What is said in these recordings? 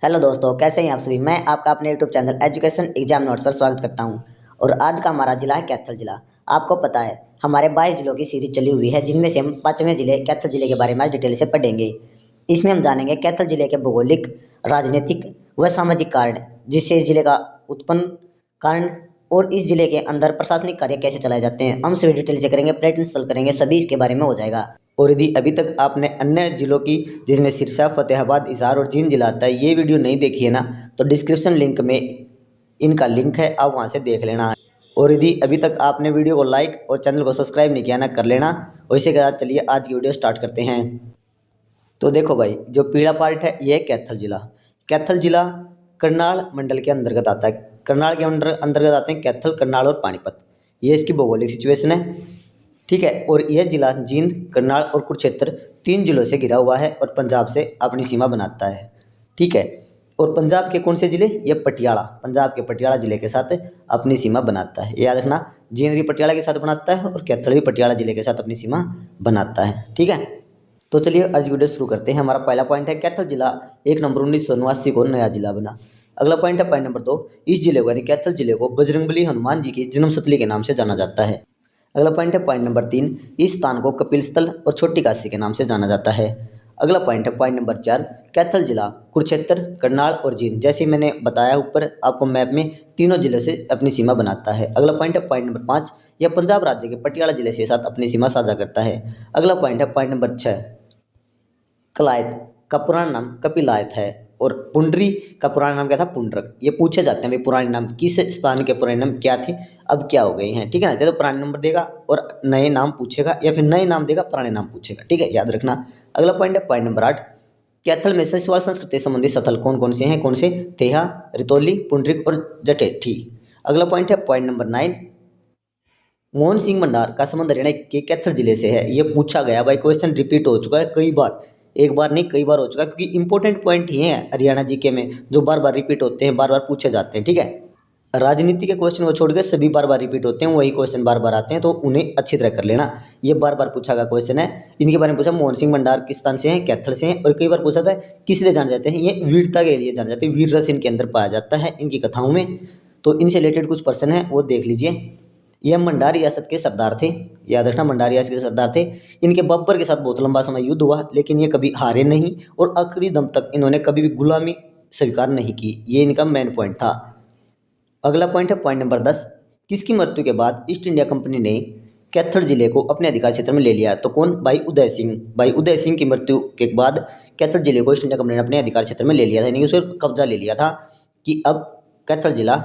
Hello दोस्तों, कैसे हैं आप सभी। मैं आपका अपने YouTube channel education exam notes पर स्वागत करता हूं। और आज का हमारा जिला है कैथल जिला। आपको पता है हमारे 22 जिलों की सीरीज चली हुई है, जिनमें से हम 5वें जिले कैथल जिले के बारे में आज डिटेल से पढ़ेंगे। इसमें हम जानेंगे कैथल जिले के भौगोलिक, राजनीतिक व सामाजिक कारण, जिससे इस जिले का उत्पन्न कारण और इस जिले के अंदर प्रशासनिक कार्य कैसे चलाए जाते हैं, हम सभी डिटेल से करेंगे। पर्यटन स्थल करेंगे, सभी इसके बारे में हो जाएगा। और यदि अभी तक आपने अन्य जिलों की, जिसमें सिरसा, फतेहाबाद, हिसार और जींद जिला आता है, ये वीडियो नहीं देखी है ना, तो डिस्क्रिप्शन लिंक में इनका लिंक है, आप वहां से देख लेना। और यदि अभी तक आपने वीडियो को लाइक और चैनल को सब्सक्राइब नहीं किया ना, कर लेना। वैसे के साथ चलिए आज की वीडियो स्टार्ट करते हैं। तो देखो भाई, जो पीला पार्ट है ये है कैथल जिला। कैथल जिला करनाल मंडल के अंतर्गत आता है। करनाल के अंतर्गत आते हैं कैथल, करनाल और पानीपत। ये इसकी भौगोलिक सिचुएशन है, ठीक है। और यह जिला जींद, करनाल और कुरुक्षेत्र 3 जिलों से घिरा हुआ है और पंजाब से अपनी सीमा बनाता है, ठीक है। और पंजाब के कौन से जिले? ये पटियाला, पंजाब के पटियाला जिले के साथ अपनी सीमा बनाता है। याद रखना, जींद भी पटियाला के साथ बनाता है और कैथल भी पटियाला जिले के साथ अपनी सीमा बनाता है, ठीक है। तो चलिए आज वीडियो शुरू करते हैं। हमारा पहला पॉइंट है कैथल जिला 1 नवंबर 1989 को नया जिला बना। अगला पॉइंट है पॉइंट नंबर 2, इस जिले को यानी कैथल जिले को बजरंगबली हनुमान जी की जन्मस्थली के नाम से जाना जाता है। अगला पॉइंट है पॉइंट नंबर 3, इस स्थान को कपिल स्थल और छोटी काशी के नाम से जाना जाता है। अगला पॉइंट है पॉइंट नंबर 4, कैथल जिला कुरुक्षेत्र, करनाल और जींद, जैसे मैंने बताया ऊपर आपको मैप में, तीनों जिले से अपनी सीमा बनाता है। अगला पॉइंट है पॉइंट नंबर 5, यह पंजाब राज्य के पटियाला जिले के साथ अपनी सीमा साझा करता है। अगला पॉइंट है पॉइंट नंबर 6, कलायत का पुराना नाम कपिलायत है और पुंडरी का पुराना नाम क्या था? पुंडरक। ये पूछे जाते हैं भाई, पुराने नाम किस स्थान के पुराने नाम क्या थे, अब क्या हो गए हैं, ठीक है ना। तो पुराने नंबर देगा और नए नाम पूछेगा, या फिर नए नाम देगा पुराने नाम पूछेगा, ठीक है, याद रखना। अगला पॉइंट है पॉइंट नंबर 8, कैथल में सवाल संस्कृति संबंधित स्थल कौन कौन से हैं? कौन से? तेहा, रितौली, पुंडरिक और जटेठी। अगला पॉइंट है पॉइंट नंबर 9, मोहन सिंह भंडार का संबंध हरियाणा के कैथल जिले से है। ये पूछा गया भाई, क्वेश्चन रिपीट हो चुका है कई बार, एक बार नहीं कई बार हो चुका है, क्योंकि इंपॉर्टेंट पॉइंट ही है हरियाणा जीके में जो बार बार रिपीट होते हैं, बार बार पूछे जाते हैं, ठीक है। राजनीति के क्वेश्चन को छोड़ के सभी बार बार रिपीट होते हैं, वही क्वेश्चन बार बार आते हैं, तो उन्हें अच्छी तरह कर लेना। ये बार बार पूछा गया क्वेश्चन है। इनके बारे में पूछा, मोहन सिंह भंडार किस स्थान से हैं? कैथल से हैं। और कई बार पूछा था किस लिए जाने जाते हैं? ये वीरता के लिए जाने जाते हैं, वीर रस इनके अंदर पाया जाता है इनकी कथाओं में। तो इनसे रिलेटेड कुछ पर्सन है वो देख लीजिए। यह मंडार रियासत के सरदार थे, याद रखना, मंडार रियासत के सरदार थे। इनके बब्बर के साथ बहुत लंबा समय युद्ध हुआ, लेकिन ये कभी हारे नहीं और आखिरी दम तक इन्होंने कभी भी गुलामी स्वीकार नहीं की। ये इनका मेन पॉइंट था। अगला पॉइंट है पॉइंट नंबर 10, किसकी मृत्यु के बाद ईस्ट इंडिया कंपनी ने कैथल जिले को अपने अधिकार क्षेत्र में ले लिया? तो कौन? भाई उदय सिंह। भाई उदय सिंह की मृत्यु के बाद कैथल जिले को ईस्ट इंडिया कंपनी ने अपने अधिकार क्षेत्र में ले लिया था, यानी उसे कब्जा ले लिया था कि अब कैथल जिला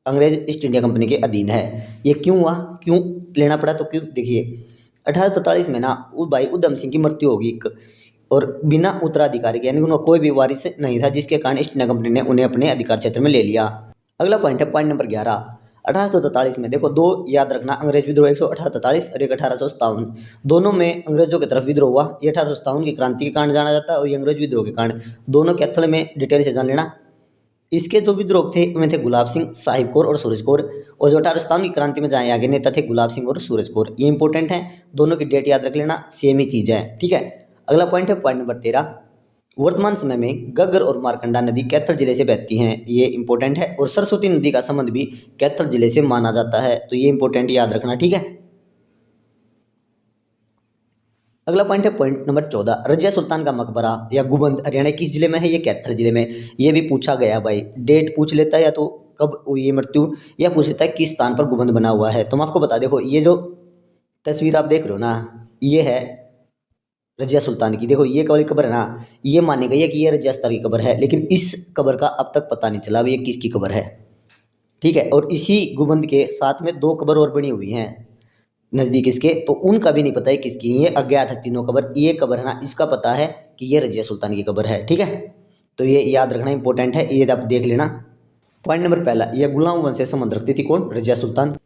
अंग्रेज ईस्ट इंडिया कंपनी के अधीन है। ये क्यों हुआ, क्यों लेना पड़ा? तो क्यों, देखिए 1847 में ना भाई उधम सिंह की मृत्यु होगी और बिना उत्तराधिकारी के, यानी उनका कोई भी वारिस नहीं था, जिसके कारण ईस्ट इंडिया कंपनी ने उन्हें अपने अधिकार क्षेत्र में ले लिया। अगला पॉइंट है पॉइंट नंबर 11, 1843 में देखो, दो याद रखना, अंग्रेज विद्रोह 1843 और एक 1857, दोनों में अंग्रेजों की तरफ विद्रोह हुआ। ये 1857 की क्रांति के कारण जाना जाता है और ये अंग्रेज विद्रोह के कारण, दोनों कैथल में डिटेल से जान लेना। इसके जो विद्रोह थे उनमें थे गुलाब सिंह, साहिब कौर और सूरज कौर। और जो 1857 की क्रांति में जाए आगे नेता थे गुलाब सिंह और सूरज कौर। ये इंपॉर्टेंट है, दोनों की डेट याद रख लेना, सेम ही चीज़ है, ठीक है। अगला पॉइंट है पॉइंट नंबर 13, वर्तमान समय में गग्गर और मारकंडा नदी कैथल जिले से बहती हैं। ये इंपॉर्टेंट है। और सरस्वती नदी का संबंध भी कैथल जिले से माना जाता है, तो ये इंपॉर्टेंट याद रखना, ठीक है। अगला पॉइंट है पॉइंट नंबर 14, रजिया सुल्तान का मकबरा या गुबंद हरियाणा किस जिले में है? ये कैथल जिले में। ये भी पूछा गया भाई, डेट पूछ लेता है या तो कब हुई ये मृत्यु, या पूछ लेता है किस स्थान पर गुबंद बना हुआ है। तो मैं आपको बता, देखो ये जो तस्वीर आप देख रहे हो ना, ये है रजिया सुल्तान की। देखो ये वाली कब्र है ना, ये मानी गई है कि ये रजिया सुल्तान की कब्र है, लेकिन इस कब्र का अब तक पता नहीं चला ये किसकी कब्र है, ठीक है। और इसी गुबंद के साथ में 2 कब्र और बनी हुई हैं नज़दीक इसके, तो उनका भी नहीं पता है किसकी। ये अज्ञात है तीनों कब्र। ये कब्र है ना, इसका पता है कि ये रजिया सुल्तान की कब्र है, ठीक है। तो ये याद रखना इंपॉर्टेंट है, ये आप देख लेना। पॉइंट नंबर पहला, यह गुलाम वंश से संबंध रखती थी, कौन? रजिया सुल्तान।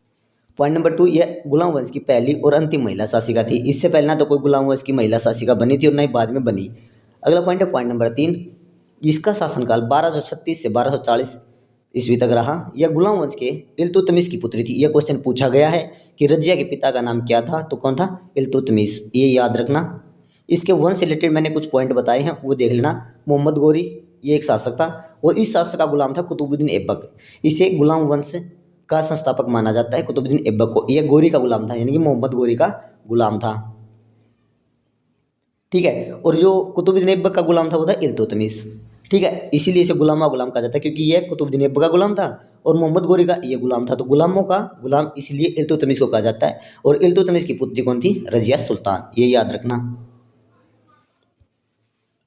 पॉइंट नंबर 2, यह गुलाम वंश की पहली और अंतिम महिला शासिका थी। इससे पहले ना तो कोई गुलाम वंश की महिला शासिका बनी थी और ना ही बाद में बनी। अगला पॉइंट है पॉइंट नंबर 3, इसका शासनकाल 1236 से 1240 ईस्वी तक रहा। यह गुलाम वंश के इल्तुतमिश की पुत्री थी। यह क्वेश्चन पूछा गया है कि रजिया के पिता का नाम क्या था? तो कौन था? इल्तुतमिश। ये याद रखना। इसके वंश से रिलेटेड मैंने कुछ पॉइंट बताए हैं, वो देख लेना। मोहम्मद गोरी, ये एक शासक था और इस शासक का गुलाम था कुतुबुद्दीन ऐबक। इसे गुलाम वंश का संस्थापक माना जाता है कुतुबुद्दीन ऐबक को। यह गोरी का गुलाम था, यानी कि मोहम्मद गोरी का गुलाम था। ठीक है, और जो कुतुबुद्दीन ऐबक का गुलाम था वो था इल्तुतमिश। ठीक है, इसीलिए इसे गुलाम कहा जाता है, क्योंकि यह कुतुबुद्दीन ऐबक का गुलाम था और मोहम्मद गोरी का ये गुलाम था, तो गुलामों का गुलाम इसलिए इल्तुतमिश को कहा जाता है। और इल्तुतमिश की पुत्री कौन थी? रजिया सुल्तान, ये याद रखना।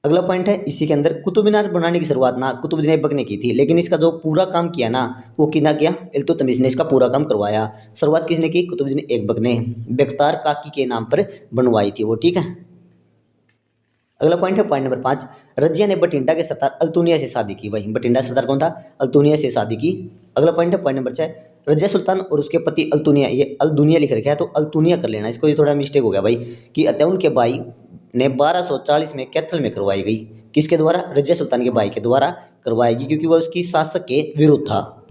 अगला पॉइंट है इसी के अंदर, कुतुब मीनार बनाने की शुरुआत ना कुतुबुद्दीन ऐबक ने की थी, लेकिन इसका जो पूरा काम किया ना वो किना किया? इल्तुतमिश ने इसका पूरा काम करवाया। शुरुआत किसने की? कुतुबुद्दीन ऐबक ने बेख्तार काकी के नाम पर बनवाई थी वो। ठीक है, अगला पॉइंट है पॉइंट नंबर 5, रजिया ने बठिंडा के सरदार अल्तुनिया से शादी की। भाई बठिंडा सरदार कौन था? अल्तुनिया से शादी की। अगला पॉइंट है पॉइंट नंबर 6, रजिया सुल्तान और उसके पति अल्तुनिया, ये अल्दुनिया लिख रखा है तो अल्तुनिया कर लेना, इसको ये थोड़ा मिस्टेक हो गया भाई, कि अतः उनके भाई ने 1240 में कैथल में करवाई गई। किसके द्वारा? रजिया सुल्तान के भाई के द्वारा करवाएगी, क्योंकि वह उसकी शासक के विरुद्ध था।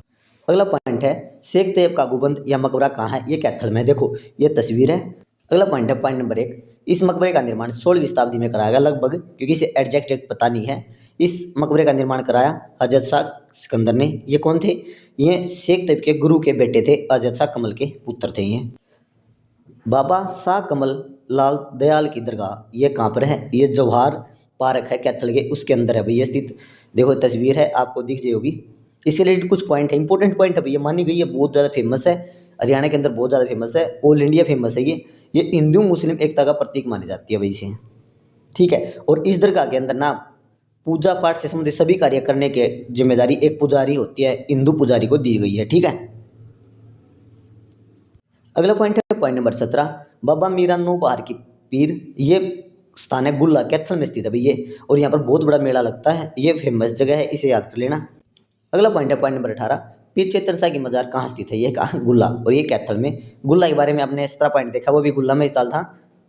अगला पॉइंट है शेख तैयब का गुंबद या मकबरा कहाँ है? ये कैथल में। देखो ये तस्वीर है। अगला पॉइंट है पॉइंट नंबर 1, इस मकबरे का निर्माण 16वीं शताब्दी में कराया गया लगभग, क्योंकि इसे एग्जैक्ट डेट पता नहीं है। इस मकबरे का निर्माण कराया हजरत शाह सिकंदर ने। ये कौन थे? ये शेख तैयब के गुरु के बेटे थे, हजरत शाह कमल के पुत्र थे ये। बाबा शाह कमल लाल दयाल की दरगाह ये कहाँ पर है? ये जवाहर पार्क है कैथल के, उसके अंदर है भैया स्थित। देखो तस्वीर है, आपको दिख जाएगी। इससे रिलेटेड कुछ पॉइंट है, इंपॉर्टेंट पॉइंट है भैया, मानी गई है, बहुत ज़्यादा फेमस है, हरियाणा के अंदर बहुत ज़्यादा फेमस है, ऑल इंडिया फेमस है ये हिंदू मुस्लिम एकता का प्रतीक मानी जाती है भाई से। ठीक है, और इस दरगाह के अंदर ना पूजा पाठ से संबंधित सभी कार्य करने की जिम्मेदारी एक पुजारी होती है, हिंदू पुजारी को दी गई है। ठीक है, अगला पॉइंट है पॉइंट नंबर 17, बाबा मीरा नो बहार की पीर, ये स्थान है गुल्ला कैथल में स्थित है भैया, और यहाँ पर बहुत बड़ा मेला लगता है, ये फेमस जगह है, इसे याद कर लेना। अगला पॉइंट है पॉइंट नंबर 18, पीर चेतन शाह की मजार कहाँ स्थित है? ये कहाँ? गुल्ला, और ये कैथल में। गुल्ला के बारे में आपने 17 पॉइंट देखा, वो भी गुल्ला में स्थल था।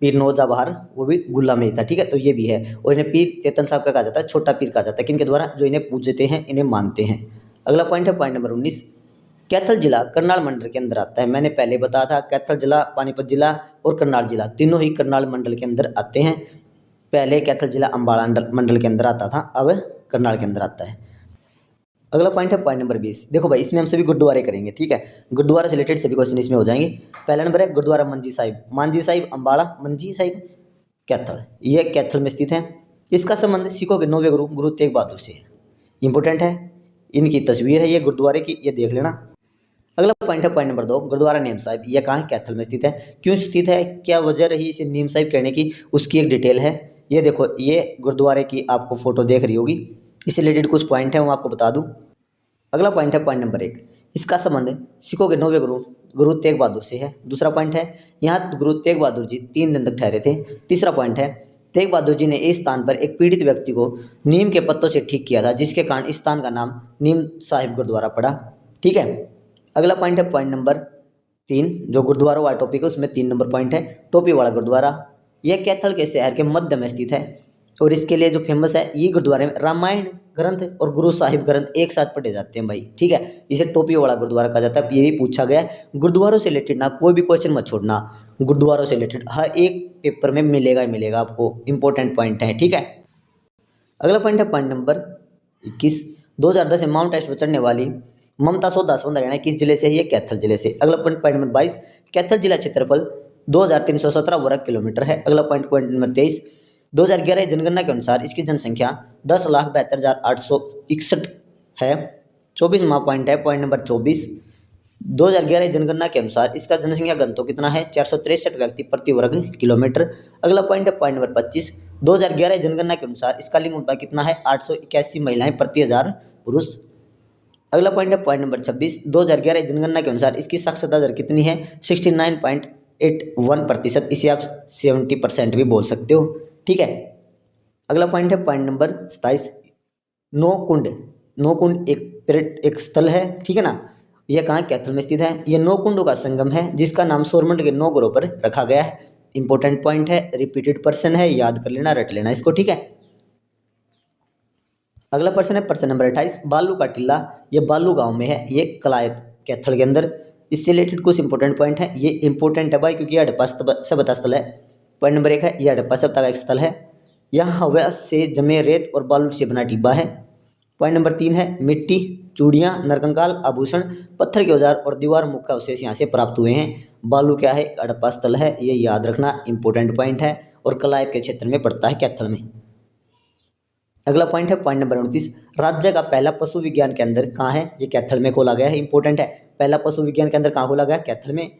पीर नौजा बहार वो भी गुल्ला में ही था। ठीक है, तो ये भी है, और इन्हें पीर चेतन साहब का कहा जाता है, छोटा पीर कहा जाता है, किनके द्वारा? जो इन्हें पूजते हैं, इन्हें मानते हैं। अगला पॉइंट है पॉइंट नंबर 19, कैथल जिला करनाल मंडल के अंदर आता है। मैंने पहले बताया था कैथल जिला, पानीपत जिला और करनाल जिला तीनों ही करनाल मंडल के अंदर आते हैं। पहले कैथल जिला अम्बाला मंडल के अंदर आता था, अब करनाल के अंदर आता है। अगला पॉइंट है पॉइंट नंबर 20, देखो भाई इसमें हम सभी गुरुद्वारे करेंगे। ठीक है, गुरुद्वारा से रिलेटेड सभी क्वेश्चन इसमें हो जाएंगे। पहला नंबर है गुरुद्वारा मंजी साहिब, मांझी साहिब अम्बाला, मंजी साहिब कैथल, ये कैथल में स्थित है। इसका संबंध सिखों के 9वें गुरु गुरु तेग बहादुर से है। इंपॉर्टेंट है, इनकी तस्वीर है ये गुरुद्वारे की, ये देख लेना। अगला पॉइंट है पॉइंट नंबर 2, गुरुद्वारा नीम साहिब, यह कहाँ है? कैथल में स्थित है। क्यों स्थित है, क्या वजह रही इसे नीम साहिब कहने की, उसकी एक डिटेल है। ये देखो, ये गुरुद्वारे की आपको फोटो देख रही होगी, इससे रिलेटेड कुछ पॉइंट है वो आपको बता दूं। अगला पॉइंट है पॉइंट नंबर 1, इसका संबंध सिखों के 9वें गुरु गुरु तेग बहादुर से है। दूसरा पॉइंट है, यहाँ गुरु तेग बहादुर जी 3 दिन तक ठहरे थे। तीसरा पॉइंट है, तेग बहादुर जी ने इस स्थान पर एक पीड़ित व्यक्ति को नीम के पत्तों से ठीक किया था, जिसके कारण इस स्थान का नाम नीम साहिब गुरुद्वारा पड़ा। ठीक है, अगला पॉइंट है पॉइंट नंबर 3, जो गुरुद्वारा वाला टॉपिक है उसमें 3 नंबर पॉइंट है, टोपी वाला गुरुद्वारा। यह कैथल के शहर के मध्य में स्थित है, और इसके लिए जो फेमस है, ये गुरुद्वारे में रामायण ग्रंथ और गुरु साहिब ग्रंथ एक साथ पढ़े जाते हैं भाई। ठीक है, इसे टोपी वाला गुरुद्वारा कहा जाता है। ये भी पूछा गया है, गुरुद्वारों से रिलेटेड ना कोई भी क्वेश्चन मत छोड़ना, गुरुद्वारों से रिलेटेड हर एक पेपर में मिलेगा ही मिलेगा आपको, इंपॉर्टेंट पॉइंट है। ठीक है, अगला पॉइंट है पॉइंट नंबर 21, 2010 से माउंट एवरेस्ट पर चढ़ने वाली ममता सोदा संबंध हरियाणा किस जिले से है? ये कैथल जिले से। अगला पॉइंट नंबर 22, कैथल जिला क्षेत्रफल 2317 वर्ग किलोमीटर है। अगला पॉइंट नंबर 23, 2011 जनगणना के अनुसार इसकी जनसंख्या 10,72,861 है। 24वां पॉइंट है पॉइंट नंबर 24, 2011 जनगणना के अनुसार इसका जनसंख्या घनत्व कितना है? 463 व्यक्ति प्रति वर्ग किलोमीटर। अगला पॉइंट है पॉइंट नंबर 25, 2011 जनगणना के अनुसार इसका लिंग अनुपात कितना है? 881 महिलाएं प्रति 1000 पुरुष। अगला पॉइंट है पॉइंट नंबर 26, 2011 जनगणना के अनुसार इसकी साक्षरता दर कितनी है? 69.81%, इसे आप 70% भी बोल सकते हो। ठीक है, अगला पॉइंट है पॉइंट नंबर 27, नौकुंड। नौकुंड एक स्थल है, ठीक है ना, यह कहाँ कैथल में स्थित है। यह 9 कुंडों का संगम है, जिसका नाम सौरमंडल के 9 ग्रहों पर रखा गया है। इंपॉर्टेंट पॉइंट है, रिपीटेड पर्सन है, याद कर लेना, रट लेना इसको। ठीक है, अगला पर्सन है पर्सन नंबर 28, बालू का टीला, ये बालू गांव में है, ये कलायत कैथल के अंदर। इससे रिलेटेड कुछ इंपॉर्टेंट पॉइंट है, ये इंपॉर्टेंट है भाई क्योंकि यह हड़प्पा सभ्यता स्थल है। पॉइंट नंबर 1 है, यह हड़प्पा सभ्यता का एक स्थल है। यहाँ हवा से जमे रेत और बालू से बना टिब्बा है। पॉइंट नंबर 3 है मिट्टी, चूड़ियाँ, नरकंकाल, आभूषण, पत्थर के औजार और दीवार मुख्य अवशेष यहाँ से प्राप्त हुए हैं। बालू क्या है? हड़प्पा स्थल है, ये याद रखना इंपॉर्टेंट पॉइंट है और कलायत के क्षेत्र में पड़ता है कैथल में। अगला पॉइंट है पॉइंट नंबर 29, राज्य का पहला पशु विज्ञान केंद्र कहाँ है? ये कैथल में खोला गया है, इंपॉर्टेंट है। पहला पशु विज्ञान केंद्र कहाँ खोला गया? कैथल में।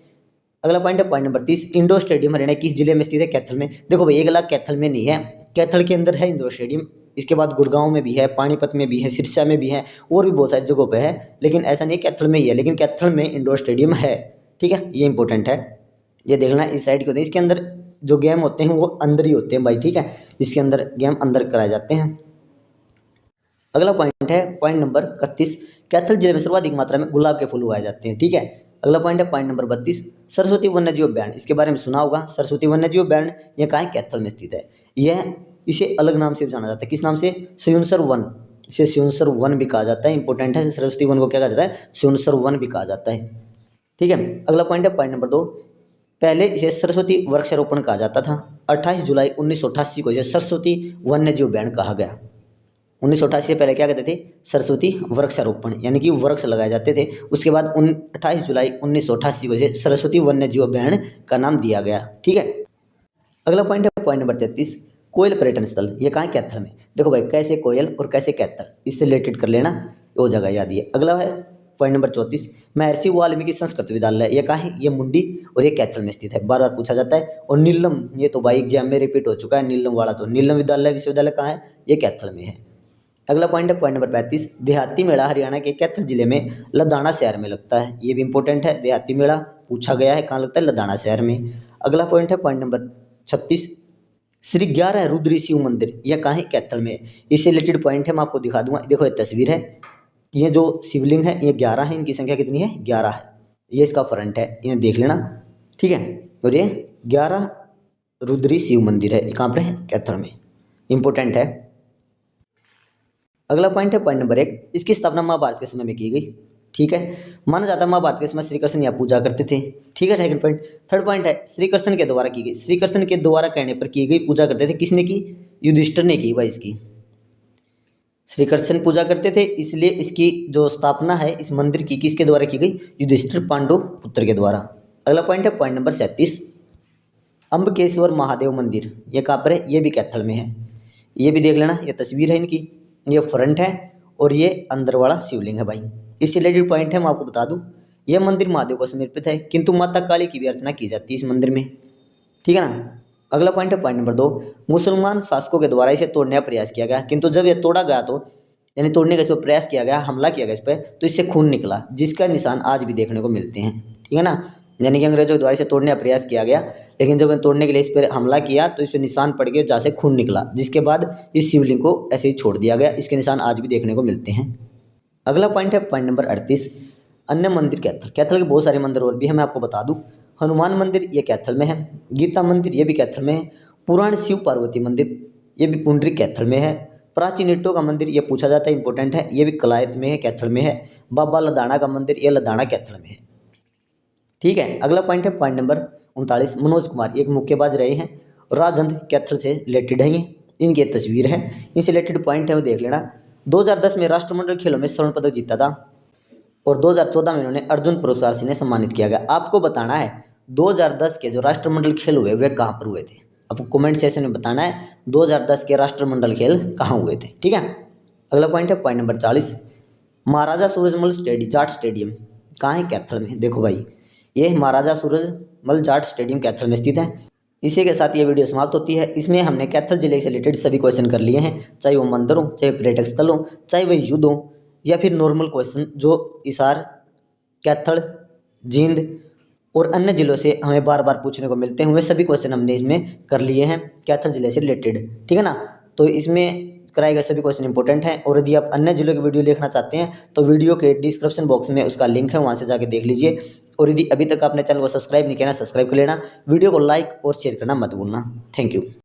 अगला पॉइंट है point number 30, indoor stadium Haryana किस जिले में स्थित है? कैथल में। देखो भाई, एक लाख कैथल में नहीं है, कैथल के अंदर है इंडोर स्टेडियम। इसके बाद गुड़गांव में भी है, पानीपत में भी है, सिरसा में भी है और भी बहुत सारी जगहों पे है, लेकिन ऐसा नहीं कैथल में ही है, लेकिन कैथल में इंडोर स्टेडियम है। ठीक है, ये इंपॉर्टेंट है, ये देखना इस साइड के होते हैं। इसके अंदर जो गेम होते हैं वो अंदर ही होते हैं भाई, ठीक है, इसके अंदर गेम अंदर कराए जाते हैं। अगला पॉइंट है पॉइंट नंबर 31, कैथल जिले में सर्वाधिक मात्रा में गुलाब के फूल उगाए जाते हैं। ठीक है, अगला पॉइंट है पॉइंट नंबर 32, सरस्वती वन्यजीव अभ्यारण्य, इसके बारे में सुना होगा। सरस्वती वन्यजीव अभ्यारण्य यह कहाँ है? कैथल में स्थित है। यह इसे अलग नाम से जाना जाता है, किस नाम से? सुयुनसर वन, इसे सुयुनसर वन भी कहा जाता है, इंपॉर्टेंट है। सरस्वती वन को क्या कहा जाता है? सुयुनसर वन भी कहा जाता है। ठीक है, अगला पॉइंट है पॉइंट नंबर 2, पहले इसे सरस्वती वृक्षारोपण कहा जाता था। 28 जुलाई 1988 को इसे सरस्वती वन्यजीव अभ्यारण्य कहा गया। 1988 से पहले क्या कहते थे? सरस्वती वृक्षारोपण, यानी कि वृक्ष लगाए जाते थे। उसके बाद 28 जुलाई 1988 को इसे सरस्वती वन्यजीव अभ्यारण्य का नाम दिया गया। ठीक है, अगला पॉइंट है पॉइंट नंबर 33, कोयल पर्यटन स्थल, ये कहाँ है? कैथल में। देखो भाई, कैसे कोयल और कैसे कैथल, इससे रिलेटेड कर लेना, वो जगह याद है। अगला है पॉइंट नंबर 34, महर्षि वाल्मीकि संस्कृत विद्यालय, ये कहाँ है? ये मुंडी और ये कैथल में स्थित है, बार बार पूछा जाता है। और नीलम, ये तो भाई एग्जाम में रिपीट हो चुका है, नीलम वाला तो नीलम विद्यालय विश्वविद्यालय कहाँ है? ये कैथल में है। अगला पॉइंट है पॉइंट नंबर 35, देहाती मेला हरियाणा के कैथल जिले में लदाना शहर में लगता है, ये भी इंपॉर्टेंट है। देहाती मेला पूछा गया है, कहाँ लगता है? लदाना शहर में। अगला पॉइंट है पॉइंट नंबर 36, श्री 11 रुद्री शिव मंदिर, यह कहाँ है? कैथल में। इससे रिलेटेड पॉइंट है, मैं आपको दिखा दूंगा। देखो ये तस्वीर है, ये जो शिवलिंग है ये 11 है, इनकी संख्या कितनी है? 11 है। ये इसका फ्रंट है, इन्हें देख लेना। ठीक है, और ये 11 रुद्री शिव मंदिर है, कहाँ पर है? कैथल में, इंपॉर्टेंट है। अगला पॉइंट है पॉइंट नंबर 1, इसकी स्थापना महाभारत के समय में की गई। ठीक है, माना जाता है महाभारत के समय श्री कृष्ण यहाँ पूजा करते थे। ठीक है, सेकंड पॉइंट। थर्ड पॉइंट है श्री कृष्ण के द्वारा की गई, श्री कृष्ण के द्वारा कहने पर की गई, पूजा करते थे। किसने की? युधिष्ठिर ने की भाई इसकी। श्री कृष्ण पूजा करते थे, इसलिए इसकी जो स्थापना है इस मंदिर की किसके द्वारा की गई? युधिष्ठिर पांडु पुत्र के द्वारा। अगला पॉइंट है पॉइंट नंबर 37, अम्बकेश्वर महादेव मंदिर, ये कहाँ पर है? ये भी कैथल में है, ये भी देख लेना। ये तस्वीर है इनकी, ये फ्रंट है और ये अंदर वाला शिवलिंग है भाई। इससे रिलेटेड पॉइंट है, मैं आपको बता दूं, यह मंदिर महादेव को समर्पित है, किंतु माता काली की भी अर्चना की जाती है इस मंदिर में। ठीक है ना। अगला पॉइंट है पॉइंट नंबर 2, मुसलमान शासकों के द्वारा इसे तोड़ने का प्रयास किया गया, किंतु जब यह तोड़ा गया तो यानी तोड़ने का प्रयास किया गया, हमला किया गया इस पर, तो इससे खून निकला, जिसका निशान आज भी देखने को मिलते हैं। ठीक है ना, यानी कि अंग्रेजों के द्वारा इसे तोड़ने का प्रयास किया गया, लेकिन जब तोड़ने के लिए इस पर हमला किया तो इस पर निशान पड़ गए जहाँ से खून निकला, जिसके बाद इस शिवलिंग को ऐसे ही छोड़ दिया गया। इसके निशान आज भी देखने को मिलते हैं। अगला पॉइंट है पॉइंट नंबर 38, अन्य मंदिर कैथल। कैथल के बहुत सारे मंदिर और भी है, मैं आपको बता दूं। हनुमान मंदिर ये कैथल में है, गीता मंदिर ये भी कैथल में है, पुराण शिव पार्वती मंदिर ये भी पुंडरिक कैथल में है, प्राचीन ईंटों का मंदिर ये पूछा जाता है, इंपॉर्टेंट है, ये भी कलायत में है, कैथल में है, बाबा लदाना का मंदिर ये लदाना कैथल में है। ठीक है, अगला पॉइंट है पॉइंट नंबर 39, मनोज कुमार एक मुक्केबाज रहे हैं, राजंद कैथल से रिलेटेड है, ये इनकी तस्वीर है, इनसे रिलेटेड पॉइंट है वो देख लेना। 2010 में राष्ट्रमंडल खेलों में स्वर्ण पदक जीता था और 2014 में इन्होंने अर्जुन पुरस्कार से सम्मानित किया गया। आपको बताना है 2010 के जो राष्ट्रमंडल खेल हुए वे कहाँ पर हुए थे, आपको कमेंट सेक्शन में बताना है 2010 के राष्ट्रमंडल खेल कहाँ हुए थे। ठीक है, अगला पॉइंट है पॉइंट नंबर 40, महाराजा सूरजमल जाट स्टेडियम कहाँ है? कैथल में। देखो भाई, ये महाराजा सूरजमल जाट स्टेडियम कैथल में स्थित है। इसी के साथ ये वीडियो समाप्त होती है। इसमें हमने कैथल जिले से रिलेटेड सभी क्वेश्चन कर लिए हैं, चाहे वो मंदिर हो, चाहे पर्यटक स्थल हो, चाहे वह युद्ध हो, या फिर नॉर्मल क्वेश्चन जो हिसार, कैथल, जींद और अन्य जिलों से हमें बार बार पूछने को मिलते हैं, वे सभी क्वेश्चन हमने इसमें कर लिए हैं कैथल जिले से रिलेटेड। ठीक है ना, तो इसमें कराए गए सभी क्वेश्चन इंपॉर्टेंट हैं। और यदि आप अन्य जिलों की वीडियो देखना चाहते हैं तो वीडियो के डिस्क्रिप्शन बॉक्स में उसका लिंक है, वहाँ से जाके देख लीजिए। और यदि अभी तक आपने चैनल को सब्सक्राइब नहीं किया ना, सब्सक्राइब कर लेना, वीडियो को लाइक और शेयर करना मत भूलना। Thank you.